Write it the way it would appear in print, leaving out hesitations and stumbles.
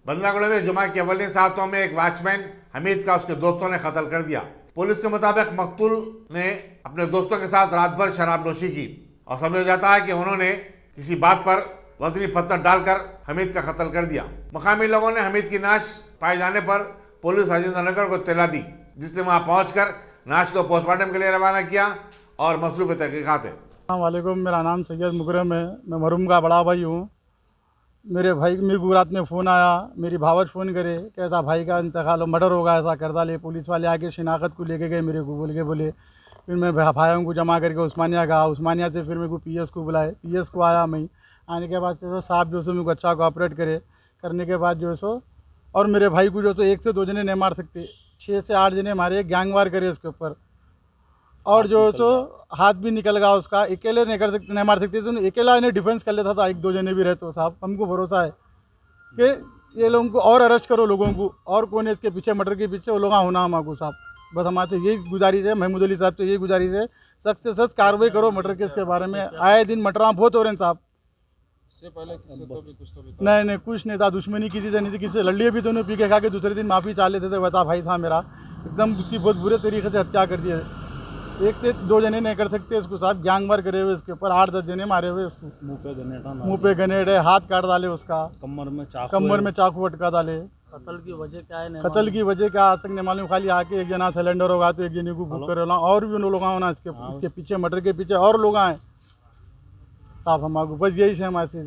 बंदलागुड़ा में जुमा के अवलिन सातों में एक वॉचमैन हमीद का उसके दोस्तों ने कत्ल कर दिया। पुलिस के मुताबिक मकतूल ने अपने दोस्तों के साथ रात भर शराब नोशी की और समझा जाता है कि उन्होंने किसी बात पर वजनी पत्थर डालकर हमीद का कत्ल कर दिया। मुकामी लोगों ने हमीद की नाश पाए जाने पर पुलिस राजेंद्र नगर को इत्तला दी, जिसने वहां पहुंचकर नाश को पोस्टमार्टम के लिए रवाना किया और मसरूफ तहकीकात है। अस्सलामुअलैकुम, मेरा नाम सैयद मुकरम है। मैं मरहूम का बड़ा भाई हूँ। मेरे भाई मेरे को रात में फ़ोन आया, मेरी भावत फ़ोन करे कैसा भाई का इंतकाल मर्डर होगा, ऐसा कर डाले। पुलिस वाले आके शिनाख्त को लेके गए मेरे को बोले। फिर मैं भाइयों को जमा करके उस्मानिया गया। उस्मानिया से फिर मेरे को पीएस को बुलाए। पीएस को आया मैं। आने के बाद जो साहब जो सो मेरे को अच्छा कोऑपरेट करने के बाद जो सो और मेरे भाई को जो सो 1 से 2 जने नहीं मार सकते, 6 से 8 जने मारे, गैंग वार करे उसके ऊपर। और जो सो हाथ भी निकल गया उसका। अकेले नहीं मार सकते तो अकेला इन्हें डिफेंस कर लेता था। 1-2 जने भी रहे तो साहब हमको भरोसा है कि ये लोगों को और अरेस्ट करो, लोगों को और कौन है इसके पीछे, मर्डर के पीछे वो लोग होना हमारे साहब। बस हमारे से यही गुजारिश है, महमूद अली साहब से यही गुजारिश है, सख्त से सख्त कार्रवाई करो मर्डर केस के बारे में। आए दिन मर्डर बहुत हो रहे हैं साहब। से पहले किसी तो भी कुछ तो भी था? नहीं कुछ नहीं था, दुश्मनी किसी से नहीं थी। किसी से लड़ लिए भी तो उन्हें पी के खा के दूसरे दिन माफ़ी चाह लेते थे। वैसा भाई था मेरा, एकदम उसकी बहुत बुरे तरीके से हत्या कर दिया। 1 से 2 जने नहीं कर सकते इसको साहब। गैंग वार करे हुए इसके ऊपर, 8-10 जने मारे हुए इसको। मुंह पे गनेड है, हाथ काट डाले उसका, कमर में चाकू अटका डाले। कत्ल की वजह क्या है? कत्ल की वजह क्या आज तक नहीं मालूम। खाली आके एक जना सिलेंडर होगा तो एक जने को बुक कर रहा, और भी उन लोग होना इसके पीछे, मर्डर के पीछे और लोग आए साहब। हमारे बस यही है हमारे से।